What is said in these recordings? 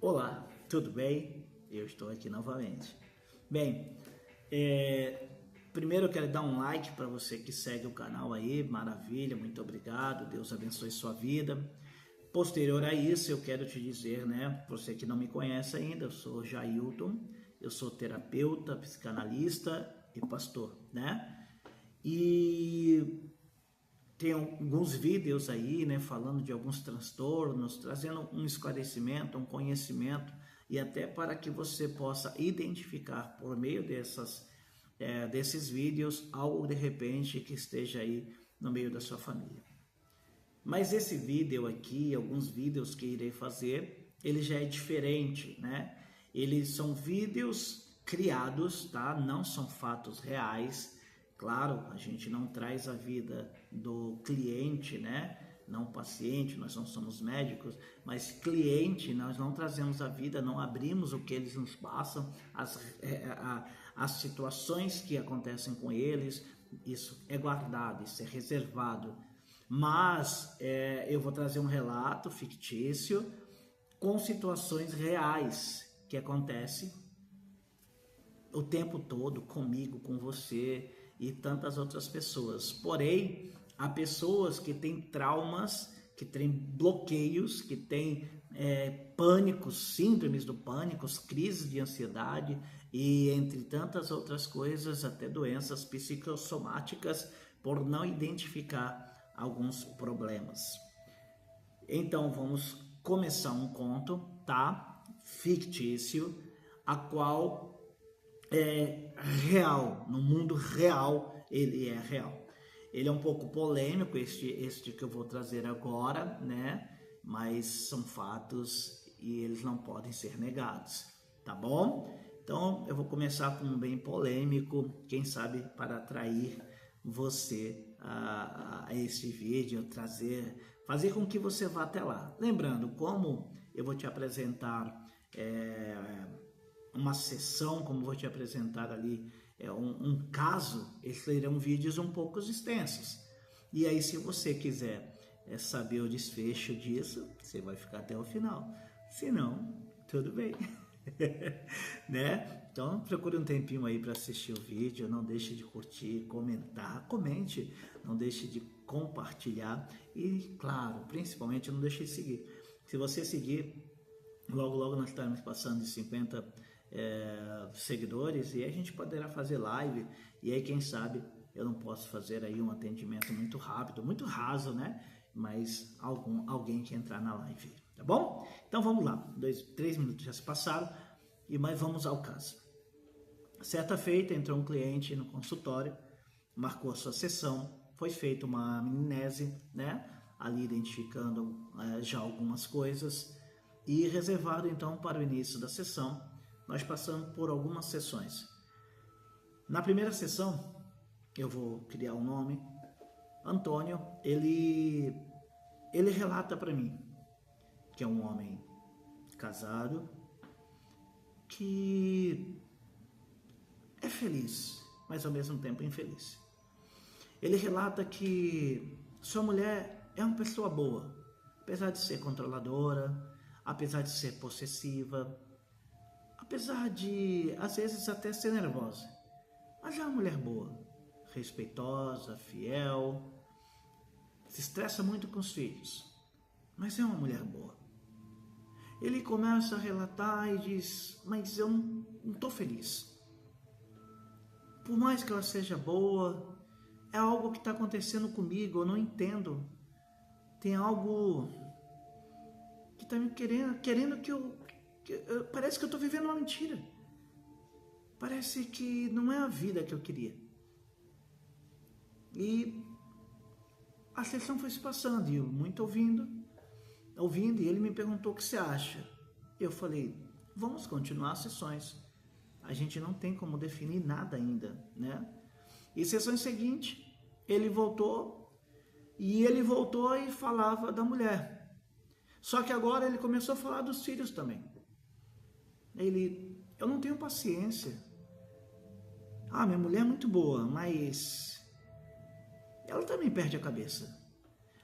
Olá, tudo bem? Eu estou aqui novamente. Bem, primeiro eu quero dar um like para você que segue o canal aí, maravilha, muito obrigado, Deus abençoe sua vida. Posterior a isso, eu quero te dizer, né, você que não me conhece ainda, eu sou Jailton, eu sou terapeuta, psicanalista e pastor, né? E tem alguns vídeos aí, né, falando de alguns transtornos, trazendo um esclarecimento, um conhecimento e até para que você possa identificar por meio desses vídeos algo de repente que esteja aí no meio da sua família. Mas esse vídeo aqui, alguns vídeos que irei fazer, ele já é diferente, né? Eles são vídeos criados, tá? Não são fatos reais. Claro, a gente não traz a vida do cliente, né? Não paciente, nós não somos médicos, mas cliente, nós não trazemos a vida, não abrimos o que eles nos passam, as situações que acontecem com eles, isso é guardado, isso é reservado. Mas eu vou trazer um relato fictício com situações reais que acontecem o tempo todo comigo, com você e tantas outras pessoas. Porém, há pessoas que têm traumas, que têm bloqueios, que têm pânicos, síndromes do pânico, crises de ansiedade e entre tantas outras coisas, até doenças psicossomáticas por não identificar alguns problemas. Então vamos começar um conto, tá? Fictício, a qual é real, no mundo real ele é real. Ele é um pouco polêmico, este que eu vou trazer agora, né? Mas são fatos e eles não podem ser negados, tá bom? Então eu vou começar com um bem polêmico, quem sabe para atrair você a este vídeo, fazer com que você vá até lá. Lembrando, como eu vou te apresentar uma sessão, como vou te apresentar ali um caso, esses serão vídeos um pouco extensos. E aí, se você quiser saber o desfecho disso, você vai ficar até o final. Se não, tudo bem. Né? Então procure um tempinho aí para assistir o vídeo, não deixe de curtir, comentar, comente, não deixe de compartilhar e, claro, principalmente não deixe de seguir. Se você seguir, logo nós estaremos passando de 50 seguidores e a gente poderá fazer live e aí quem sabe eu não posso fazer aí um atendimento muito rápido, muito raso, né? Mas alguém que entrar na live, tá bom? Então vamos lá, 3 minutos já se passaram, mas vamos ao caso. Certa feita entrou um cliente no consultório, marcou a sua sessão, foi feita uma anamnese, né? Ali identificando já algumas coisas e reservado então para o início da sessão, nós passamos por algumas sessões. Na primeira sessão, eu vou criar um nome, Antônio, ele relata para mim que é um homem casado, que é feliz, mas ao mesmo tempo infeliz. Ele relata que sua mulher é uma pessoa boa, apesar de ser controladora, apesar de ser possessiva, apesar de, às vezes, até ser nervosa. Mas é uma mulher boa, respeitosa, fiel, se estressa muito com os filhos, mas é uma mulher boa. Ele começa a relatar e diz, mas eu não estou feliz. Por mais que ela seja boa, é algo que está acontecendo comigo, eu não entendo. Tem algo que está me querendo parece que eu estou vivendo uma mentira. Parece que não é a vida que eu queria. E a sessão foi se passando, e eu muito ouvindo, e ele me perguntou o que você acha. Eu falei, vamos continuar as sessões. A gente não tem como definir nada ainda, né? E sessão seguinte, ele voltou e falava da mulher. Só que agora ele começou a falar dos filhos também. Eu não tenho paciência. Minha mulher é muito boa, mas ela também perde a cabeça.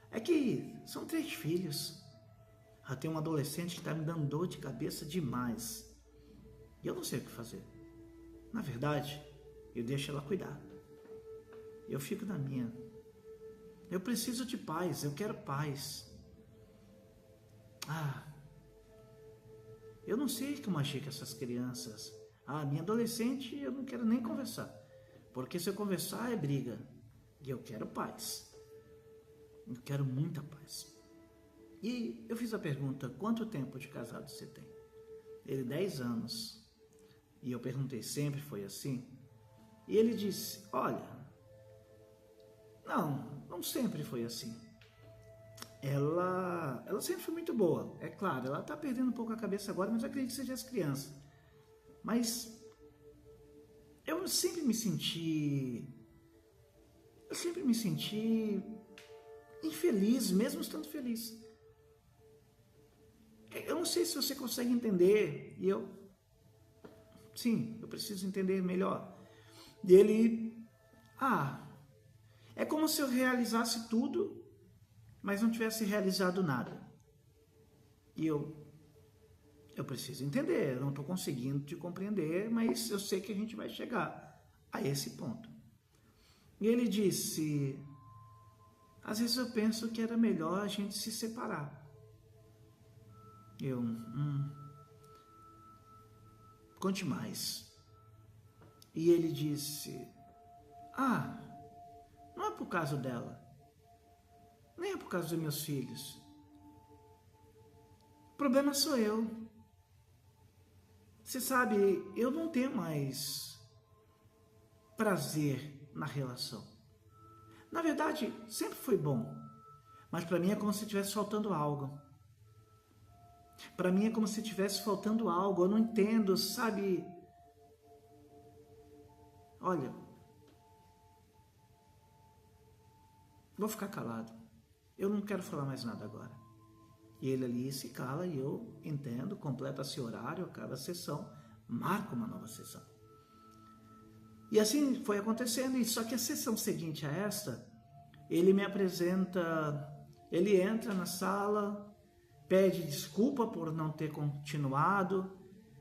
É que são 3 filhos. tem um adolescente que está me dando dor de cabeça demais. E eu não sei o que fazer. Na verdade, eu deixo ela cuidar. Eu fico na minha. Eu preciso de paz, eu quero paz. Eu não sei como agir com essas crianças. Minha adolescente, eu não quero nem conversar. Porque se eu conversar é briga. E eu quero paz. Eu quero muita paz. E eu fiz a pergunta, quanto tempo de casado você tem? Ele, 10 anos. E eu perguntei, sempre foi assim? E ele disse, olha, não sempre foi assim. Ela sempre foi muito boa. É claro, ela está perdendo um pouco a cabeça agora, mas eu acredito que seja as crianças. Mas eu sempre me senti infeliz, mesmo estando feliz. Eu não sei se você consegue entender, e eu preciso entender melhor. E ele, é como se eu realizasse tudo, mas não tivesse realizado nada. E eu preciso entender, eu não estou conseguindo te compreender, mas eu sei que a gente vai chegar a esse ponto. E ele disse, às vezes eu penso que era melhor a gente se separar. Conte mais. E ele disse, não é por causa dela, nem é por causa dos meus filhos. O problema sou eu. Você sabe, eu não tenho mais prazer na relação. Na verdade, sempre foi bom, mas para mim é como se estivesse faltando algo. Para mim é como se estivesse faltando algo, eu não entendo, sabe? Olha, vou ficar calado. Eu não quero falar mais nada agora. E ele ali se cala e eu entendo, completa-se horário, acaba a sessão, marca uma nova sessão. E assim foi acontecendo, e só que a sessão seguinte a esta, ele me apresenta, ele entra na sala, pede desculpa por não ter continuado,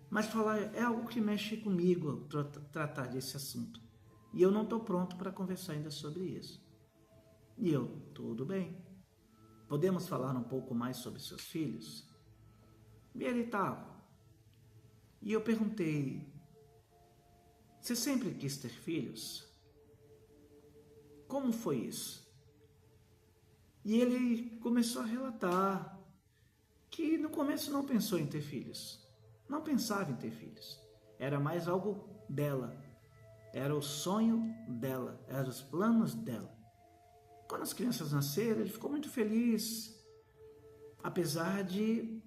mas fala, é algo que mexe comigo, tratar desse assunto. E eu não estou pronto para conversar ainda sobre isso. E eu, tudo bem. Podemos falar um pouco mais sobre seus filhos? E ele, tá. E eu perguntei, você sempre quis ter filhos? Como foi isso? E ele começou a relatar que no começo não pensou em ter filhos. Não pensava em ter filhos. Era mais algo dela. Era o sonho dela. Eram os planos dela. Quando as crianças nasceram, ele ficou muito feliz. Apesar de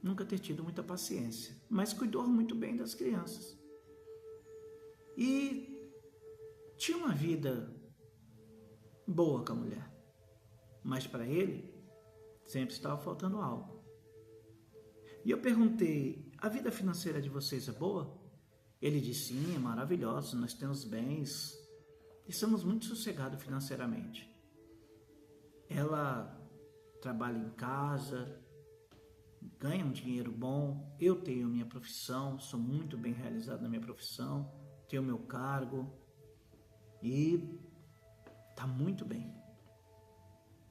nunca ter tido muita paciência. Mas cuidou muito bem das crianças. E tinha uma vida boa com a mulher. Mas para ele, sempre estava faltando algo. E eu perguntei, a vida financeira de vocês é boa? Ele disse, sim, é maravilhosa, nós temos bens e somos muito sossegados financeiramente. Ela trabalha em casa, ganha um dinheiro bom, eu tenho minha profissão, sou muito bem realizado na minha profissão, tenho meu cargo e está muito bem.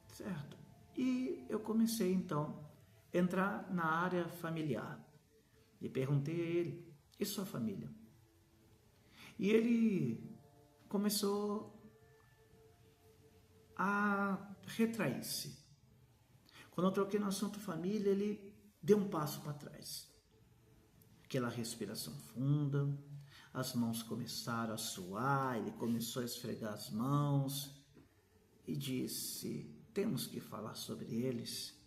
Certo? E eu comecei então a entrar na área familiar e perguntei a ele, e sua família? E ele começou a retrair-se. Quando eu troquei no assunto família, ele deu um passo para trás. Aquela respiração funda, as mãos começaram a suar, ele começou a esfregar as mãos e disse, temos que falar sobre eles.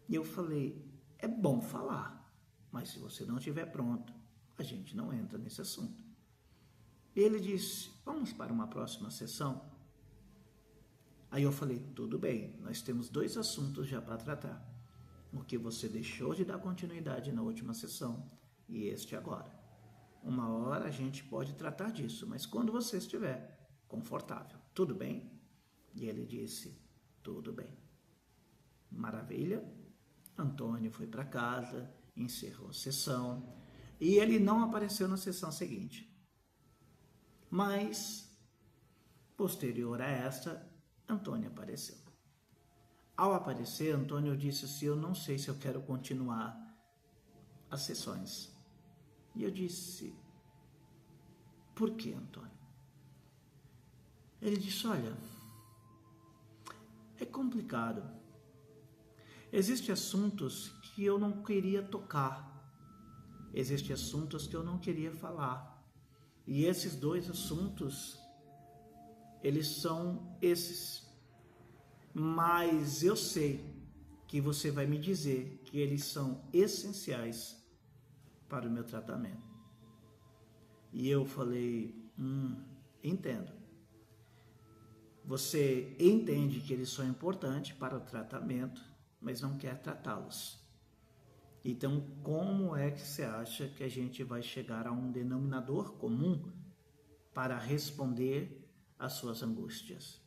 E eu falei, é bom falar, mas se você não estiver pronto, a gente não entra nesse assunto. E ele disse, vamos para uma próxima sessão? Aí eu falei, tudo bem, nós temos 2 assuntos já para tratar. O que você deixou de dar continuidade na última sessão e este agora. Uma hora a gente pode tratar disso, mas quando você estiver confortável, tudo bem? E ele disse, tudo bem. Maravilha. Antônio foi para casa, encerrou a sessão e ele não apareceu na sessão seguinte. Mas, posterior a esta, Antônio apareceu. Ao aparecer, Antônio disse assim: eu não sei se eu quero continuar as sessões. E eu disse: por que, Antônio? Ele disse: olha, é complicado. Existem assuntos que eu não queria tocar. Existem assuntos que eu não queria falar. E esses dois assuntos, eles são esses. Mas eu sei que você vai me dizer que eles são essenciais para o meu tratamento. E eu falei: entendo. Você entende que eles são importantes para o tratamento, mas não quer tratá-los. Então, como é que você acha que a gente vai chegar a um denominador comum para responder às suas angústias?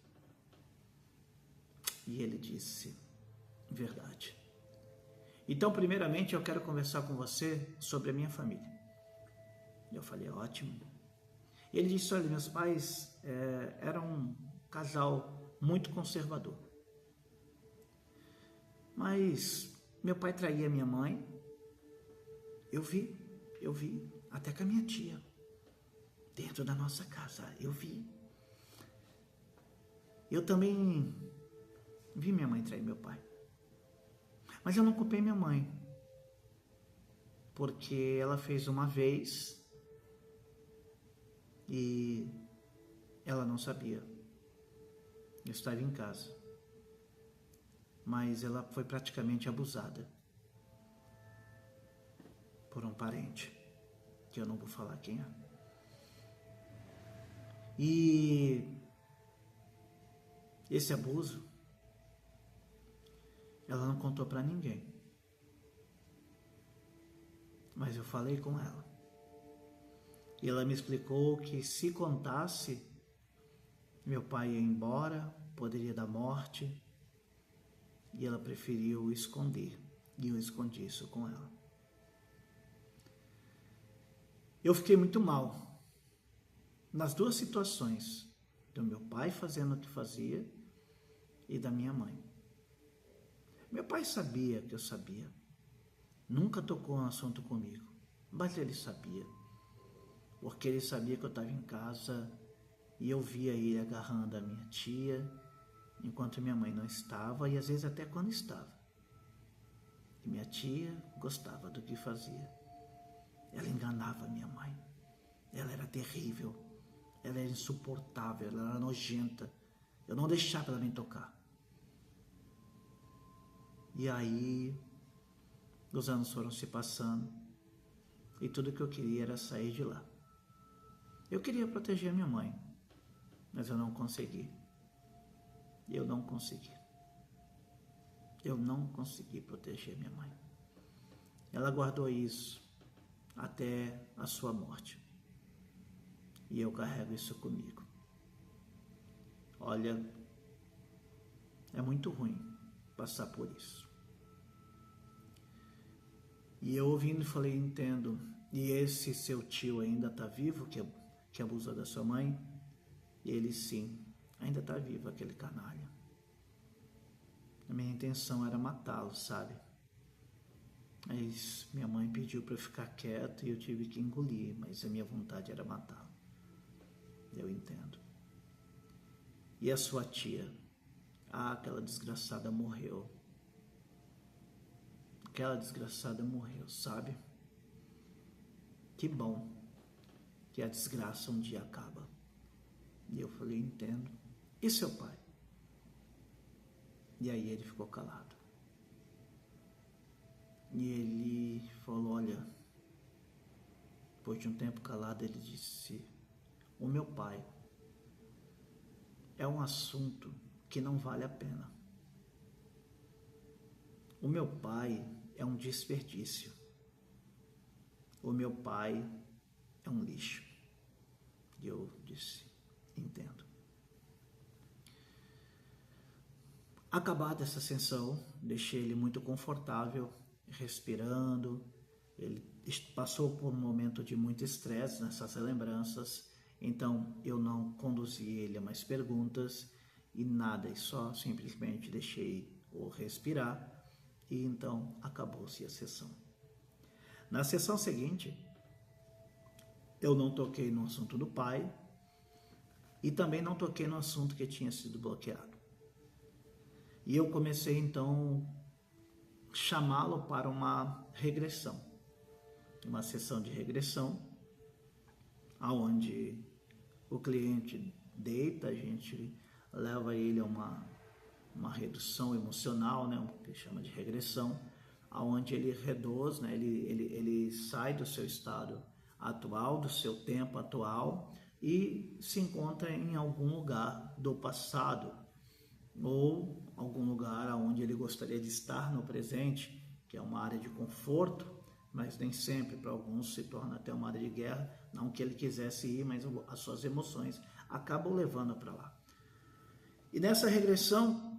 E ele disse: verdade. Então, primeiramente, eu quero conversar com você sobre a minha família. Eu falei: ótimo. Ele disse: olha, meus pais eram um casal muito conservador. Mas meu pai traía minha mãe. Eu vi, até com a minha tia, dentro da nossa casa, eu vi. Eu também vi minha mãe trair meu pai. Mas eu não culpei minha mãe, porque ela fez uma vez e ela não sabia. Eu estava em casa, mas ela foi praticamente abusada por um parente, que eu não vou falar quem é. E esse abuso, ela não contou para ninguém. Mas eu falei com ela. E ela me explicou que se contasse, meu pai ia embora, poderia dar morte. E ela preferiu esconder. E eu escondi isso com ela. Eu fiquei muito mal nas duas situações, do meu pai fazendo o que fazia e da minha mãe. Meu pai sabia que eu sabia, nunca tocou no assunto comigo, mas ele sabia, porque ele sabia que eu estava em casa e eu via ele agarrando a minha tia enquanto minha mãe não estava, e às vezes até quando estava. E minha tia gostava do que fazia. Ela enganava minha mãe. Ela era terrível. Ela era insuportável. Ela era nojenta. Eu não deixava ela me tocar. E aí, os anos foram se passando. E tudo que eu queria era sair de lá. Eu queria proteger a minha mãe. Mas eu não consegui. Eu não consegui. Eu não consegui proteger minha mãe. Ela guardou isso até a sua morte. E eu carrego isso comigo. Olha, é muito ruim passar por isso. E eu ouvindo falei: entendo. E esse seu tio ainda está vivo, que abusou da sua mãe? E ele: sim, ainda está vivo, aquele canalha. A minha intenção era matá-lo, sabe? Mas minha mãe pediu para eu ficar quieto e eu tive que engolir, mas a minha vontade era matá-lo. Eu entendo. E a sua tia? Ah, aquela desgraçada morreu. Aquela desgraçada morreu, sabe? Que bom que a desgraça um dia acaba. E eu falei: entendo. E seu pai? E aí ele ficou calado. E ele falou: olha, depois de um tempo calado, ele disse: o meu pai é um assunto que não vale a pena. O meu pai é um desperdício. O meu pai é um lixo. E eu disse: entendo. Acabada essa sessão, deixei ele muito confortável, respirando. Ele passou por um momento de muito estresse nessas lembranças, então eu não conduzi ele a mais perguntas e nada, e só simplesmente deixei-o respirar, e então acabou-se a sessão. Na sessão seguinte, eu não toquei no assunto do pai e também não toquei no assunto que tinha sido bloqueado. E eu comecei então chamá-lo para uma regressão, uma sessão de regressão, aonde o cliente deita, a gente leva ele a uma redução emocional, né, o que chama de regressão, aonde ele reduz, né, ele sai do seu estado atual, do seu tempo atual e se encontra em algum lugar do passado ou algum lugar onde ele gostaria de estar no presente, que é uma área de conforto, mas nem sempre, para alguns se torna até uma área de guerra, não que ele quisesse ir, mas as suas emoções acabam levando para lá. E nessa regressão,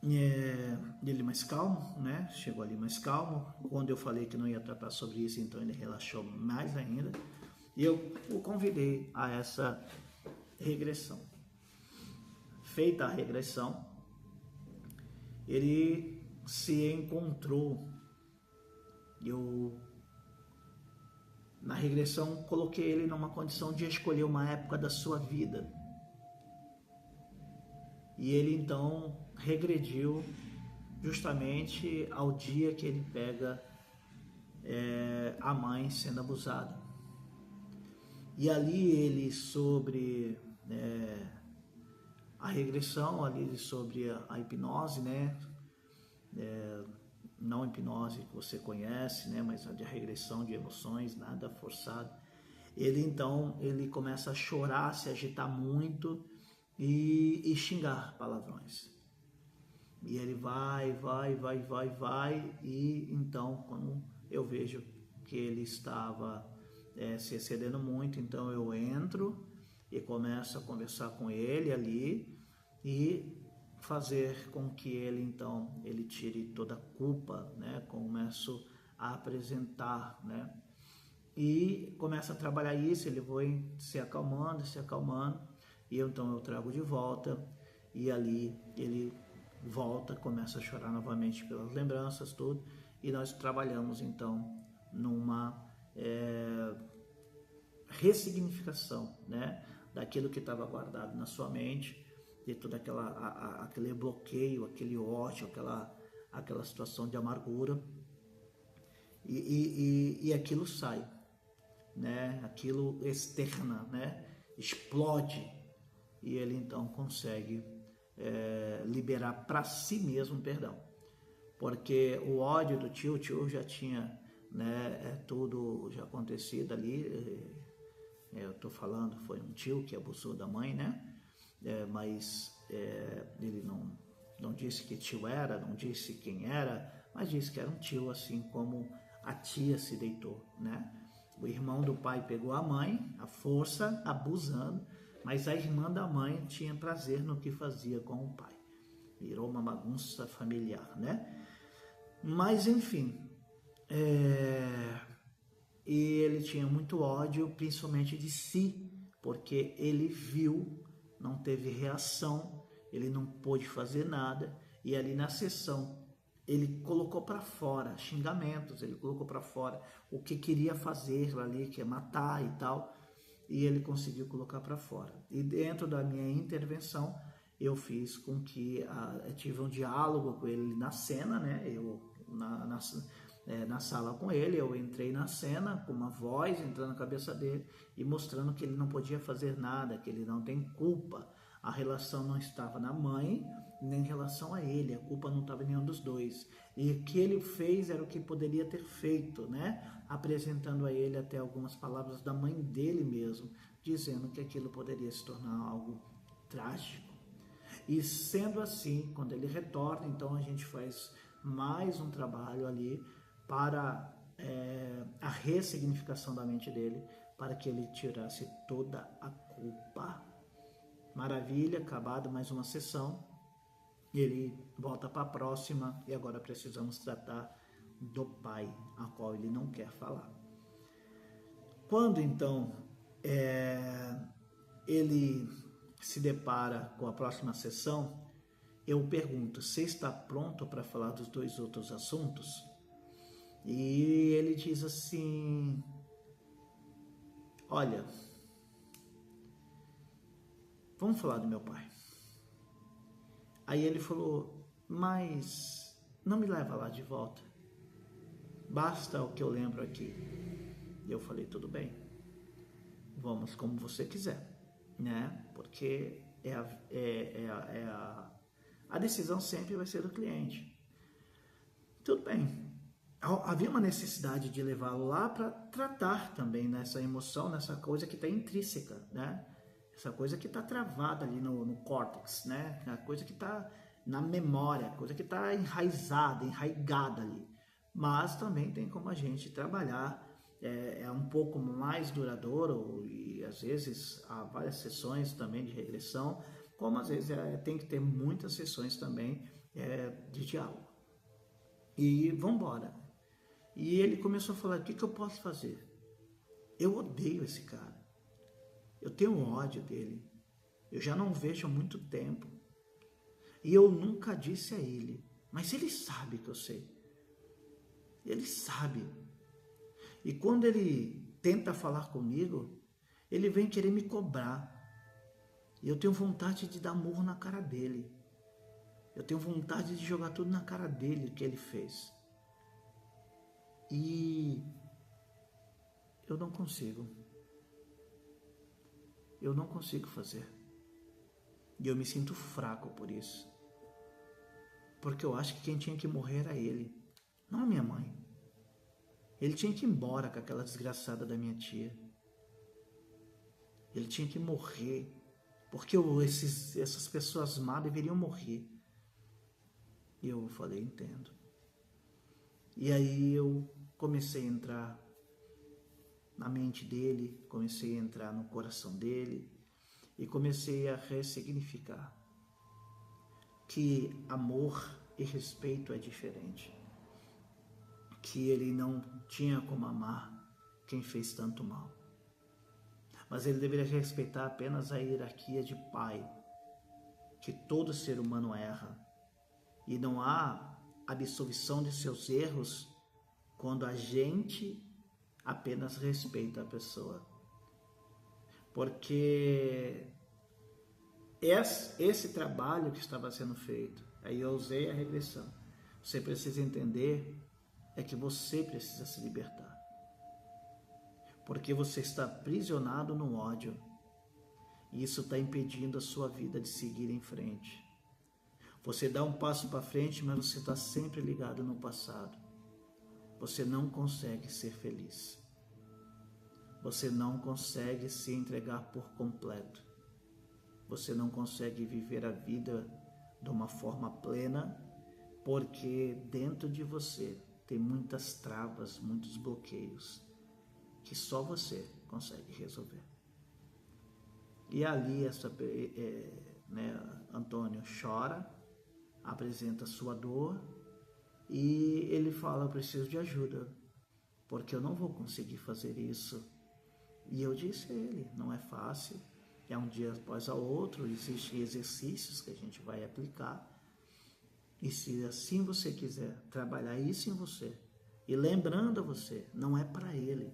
ele mais calmo, né? Chegou ali mais calmo. Quando eu falei que não ia tratar sobre isso, então ele relaxou mais ainda. E eu o convidei a essa regressão. Feita a regressão, ele se encontrou. Na regressão, coloquei ele numa condição de escolher uma época da sua vida. E ele então regrediu justamente ao dia que ele pega a mãe sendo abusada. E ali ele sobre a regressão, ali sobre a hipnose, né? Não a hipnose que você conhece, né? Mas a de regressão de emoções, nada forçado. Ele começa a chorar, se agitar muito e xingar palavrões. E ele vai, e então quando eu vejo que ele estava se excedendo muito, então eu entro e começo a conversar com ele ali e fazer com que ele tire toda a culpa, né? Começo a apresentar, né? E começa a trabalhar isso, ele vai se acalmando, e então eu trago de volta, e ali ele volta, começa a chorar novamente pelas lembranças, tudo, e nós trabalhamos então numa ressignificação, né, daquilo que estava guardado na sua mente, de todo aquele bloqueio, aquele ódio, aquela situação de amargura, e aquilo sai, né, aquilo externa, né, explode, e ele então consegue liberar para si mesmo perdão, porque o ódio do tio já tinha, né, tudo já acontecido ali. Eu estou falando, foi um tio que abusou da mãe, né? Mas ele não disse que tio era, não disse quem era, mas disse que era um tio, assim como a tia se deitou, né? O irmão do pai pegou a mãe, à força, abusando, mas a irmã da mãe tinha prazer no que fazia com o pai. Virou uma bagunça familiar, né? Mas, enfim, e ele tinha muito ódio, principalmente de si, porque ele viu, não teve reação, ele não pôde fazer nada, e ali na sessão ele colocou para fora xingamentos, ele colocou para fora o que queria fazer ali, que é matar e tal, e ele conseguiu colocar para fora. E dentro da minha intervenção, eu fiz com que eu tive um diálogo com ele na cena, né? Eu na sala com ele, eu entrei na cena com uma voz entrando na cabeça dele e mostrando que ele não podia fazer nada, que ele não tem culpa. A relação não estava na mãe, nem em relação a ele, a culpa não estava em nenhum dos dois. E o que ele fez era o que poderia ter feito, né? Apresentando a ele até algumas palavras da mãe dele mesmo, dizendo que aquilo poderia se tornar algo trágico. E sendo assim, quando ele retorna, então a gente faz mais um trabalho ali para a ressignificação da mente dele, para que ele tirasse toda a culpa. Maravilha, acabado mais uma sessão. ele volta para a próxima e agora precisamos tratar do pai, a qual ele não quer falar. Quando então ele se depara com a próxima sessão, eu pergunto: você está pronto para falar dos 2 outros assuntos? E ele diz assim: olha, vamos falar do meu pai. Aí ele falou: mas não me leva lá de volta, basta o que eu lembro aqui. E eu falei: tudo bem, vamos como você quiser, né? Porque a decisão sempre vai ser do cliente. Tudo bem. Havia uma necessidade de levá-lo lá para tratar também nessa emoção, nessa coisa que está intrínseca, né? Essa coisa que está travada ali no córtex, né? A coisa que está na memória, a coisa que está enraigada ali. Mas também tem como a gente trabalhar, é um pouco mais duradouro e às vezes há várias sessões também de regressão, como às vezes tem que ter muitas sessões também de diálogo. E vamos embora. E ele começou a falar: o que eu posso fazer? Eu odeio esse cara. Eu tenho ódio dele. Eu já não vejo há muito tempo. E eu nunca disse a ele. Mas ele sabe que eu sei. Ele sabe. E quando ele tenta falar comigo, ele vem querer me cobrar. E eu tenho vontade de dar murro na cara dele. Eu tenho vontade de jogar tudo na cara dele que ele fez. E eu não consigo. Eu não consigo fazer. E eu me sinto fraco por isso. Porque eu acho que quem tinha que morrer era ele, não a minha mãe. Ele tinha que ir embora com aquela desgraçada da minha tia. Ele tinha que morrer. Porque essas pessoas más deveriam morrer. E eu falei: entendo. E aí eu comecei a entrar na mente dele, comecei a entrar no coração dele e comecei a ressignificar que amor e respeito é diferente, que ele não tinha como amar quem fez tanto mal, mas ele deveria respeitar apenas a hierarquia de pai, que todo ser humano erra e não há absolvição de seus erros quando a gente apenas respeita a pessoa. Porque esse trabalho que estava sendo feito, aí eu usei a regressão, você precisa entender é que você precisa se libertar. Porque você está aprisionado no ódio e isso está impedindo a sua vida de seguir em frente. Você dá um passo para frente, mas você está sempre ligado no passado. Você não consegue ser feliz. Você não consegue se entregar por completo. Você não consegue viver a vida de uma forma plena, porque dentro de você tem muitas travas, muitos bloqueios, que só você consegue resolver. E ali Antônio chora, apresenta sua dor e ele fala: eu preciso de ajuda, porque eu não vou conseguir fazer isso. E eu disse a ele: não é fácil, é um dia após o outro, existem exercícios que a gente vai aplicar, e se assim você quiser trabalhar isso em você, e lembrando a você, não é para ele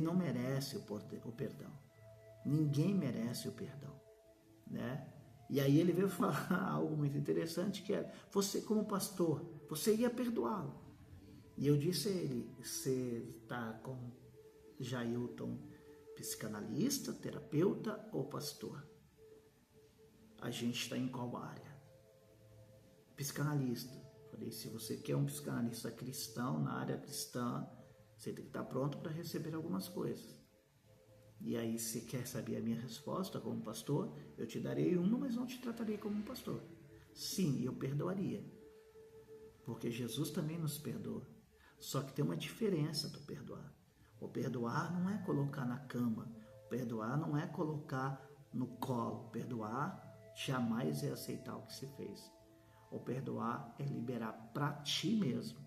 não merece o perdão, ninguém merece o perdão, né? E aí ele veio falar algo muito interessante, que é: você como pastor, você ia perdoá-lo. E eu disse a ele: você está com Jailton, psicanalista, terapeuta ou pastor? A gente está em qual área? Psicanalista. Falei: se você quer um psicanalista cristão, na área cristã, você tem que estar pronto para receber algumas coisas. E aí, se quer saber a minha resposta como pastor, eu te darei uma, mas não te tratarei como um pastor. Sim, eu perdoaria, porque Jesus também nos perdoa. Só que tem uma diferença do perdoar. O perdoar não é colocar na cama, o perdoar não é colocar no colo. Perdoar jamais é aceitar o que se fez. O perdoar é liberar para ti mesmo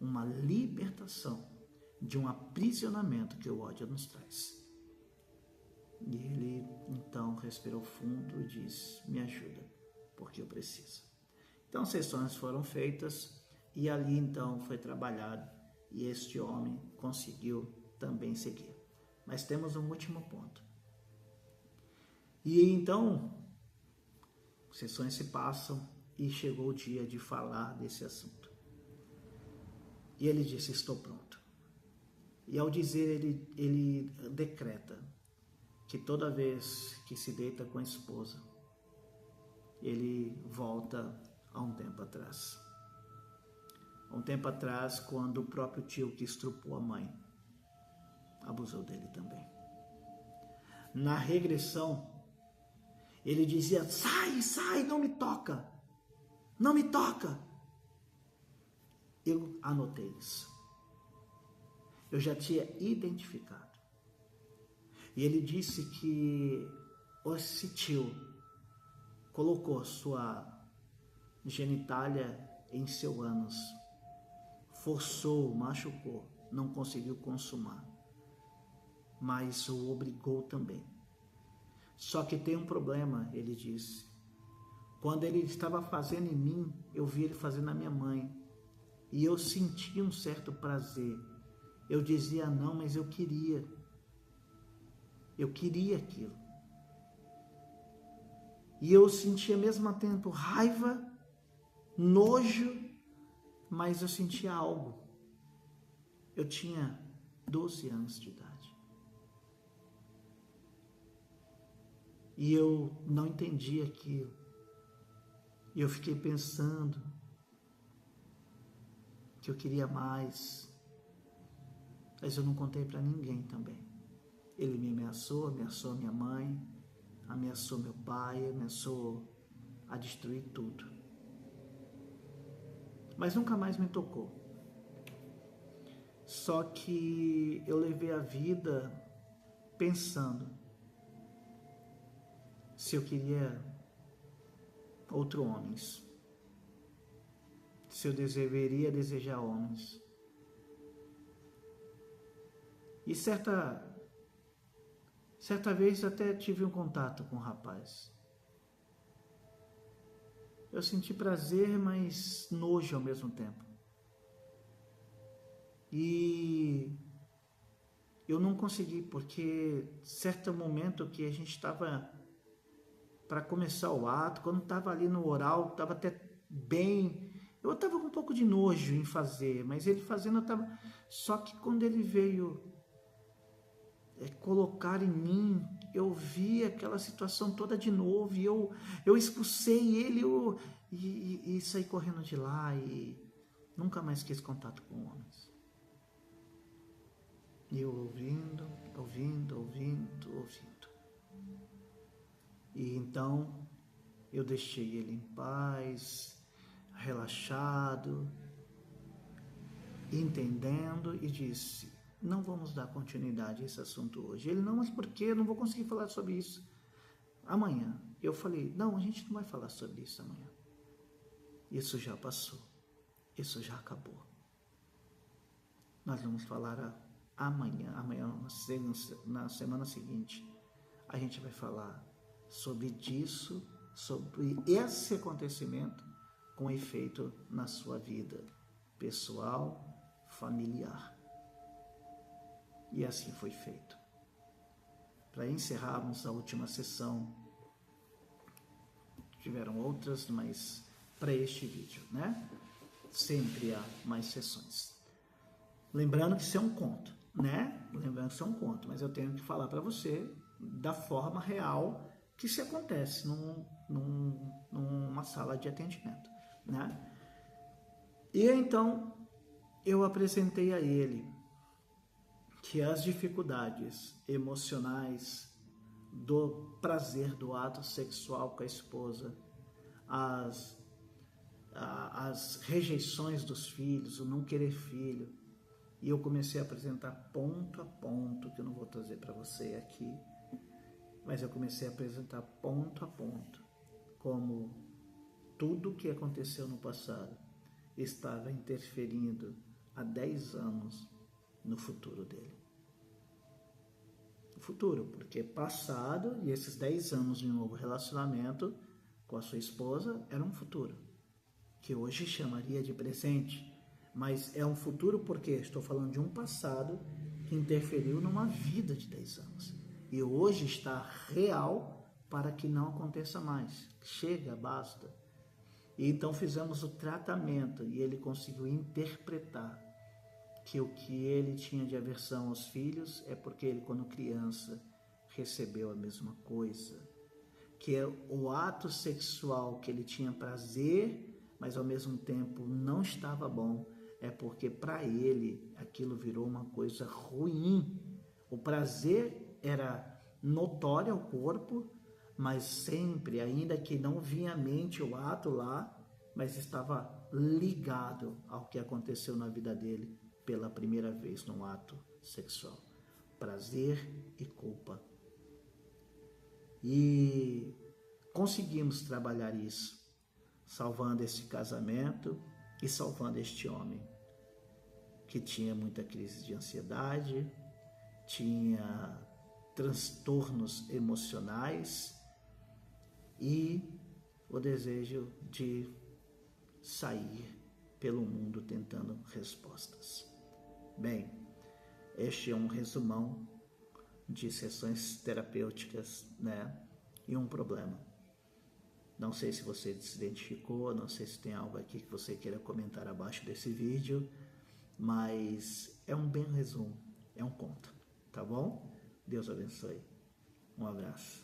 uma libertação de um aprisionamento que o ódio nos traz. E ele então respirou fundo e disse: me ajuda, porque eu preciso. Então sessões foram feitas e ali então foi trabalhado e este homem conseguiu também seguir. Mas temos um último ponto. E então sessões se passam e chegou o dia de falar desse assunto. E ele disse: estou pronto. E ao dizer, ele decreta que toda vez que se deita com a esposa, ele volta a um tempo atrás. Um tempo atrás, quando o próprio tio que estrupou a mãe abusou dele também. Na regressão, ele dizia: sai, sai, não me toca, não me toca. Eu anotei isso. Eu já tinha identificado. E ele disse que esse tio colocou sua genitália em seu ânus, forçou, machucou, não conseguiu consumar, mas o obrigou também. Só que tem um problema, ele disse. Quando ele estava fazendo em mim, eu vi ele fazendo na minha mãe. E eu sentia um certo prazer. Eu dizia não, mas eu queria. Eu queria aquilo. E eu sentia ao mesmo tempo raiva, nojo, mas eu sentia algo. Eu tinha 12 anos de idade. E eu não entendi aquilo. E eu fiquei pensando que eu queria mais. Mas eu não contei para ninguém também. Ele me ameaçou minha mãe, ameaçou meu pai, ameaçou a destruir tudo. Mas nunca mais me tocou. Só que eu levei a vida pensando se eu queria outros homens, se eu deveria desejar homens. E certa vez até tive um contato com um rapaz. Eu senti prazer, mas nojo ao mesmo tempo. E eu não consegui, porque certo momento que a gente estava para começar o ato, quando estava ali no oral, estava até bem. Eu estava com um pouco de nojo em fazer, mas ele fazendo eu estava. Só que quando ele veio colocar em mim, eu vi aquela situação toda de novo, e eu expulsei ele e saí correndo de lá e nunca mais quis contato com homens. E eu ouvindo. E então eu deixei ele em paz, relaxado, entendendo, e disse: não vamos dar continuidade a esse assunto hoje. Ele: não, mas por quê? Eu não vou conseguir falar sobre isso amanhã. Eu falei: não, a gente não vai falar sobre isso amanhã. Isso já passou. Isso já acabou. Nós vamos falar amanhã, na semana seguinte, a gente vai falar sobre esse acontecimento com efeito na sua vida pessoal, familiar. E assim foi feito. Para encerrarmos a última sessão, tiveram outras, mas para este vídeo, né? Sempre há mais sessões. Lembrando que isso é um conto, né? Lembrando que isso é um conto, mas eu tenho que falar para você da forma real que se acontece numa sala de atendimento, né? E então eu apresentei a ele que as dificuldades emocionais do prazer do ato sexual com a esposa, as rejeições dos filhos, o não querer filho, e eu comecei a apresentar ponto a ponto, que eu não vou trazer para você aqui, mas eu comecei a apresentar ponto a ponto, como tudo que aconteceu no passado estava interferindo há 10 anos no futuro dele. O futuro, porque passado e esses 10 anos de um novo relacionamento com a sua esposa era um futuro, que hoje chamaria de presente, mas é um futuro porque estou falando de um passado que interferiu numa vida de 10 anos. E hoje está real para que não aconteça mais. Chega, basta. E então fizemos o tratamento e ele conseguiu interpretar que o que ele tinha de aversão aos filhos é porque ele, quando criança, recebeu a mesma coisa. Que é o ato sexual que ele tinha prazer, mas ao mesmo tempo não estava bom, é porque para ele aquilo virou uma coisa ruim. O prazer era notório ao corpo, mas sempre, ainda que não vinha à mente o ato lá, mas estava ligado ao que aconteceu na vida dele pela primeira vez num ato sexual. Prazer e culpa. E conseguimos trabalhar isso, salvando esse casamento e salvando este homem, que tinha muita crise de ansiedade, tinha transtornos emocionais e o desejo de sair pelo mundo tentando respostas. Bem, este é um resumão de sessões terapêuticas, né? E um problema. Não sei se você se identificou, não sei se tem algo aqui que você queira comentar abaixo desse vídeo, mas é um bem resumo, é um conto, tá bom? Deus abençoe. Um abraço.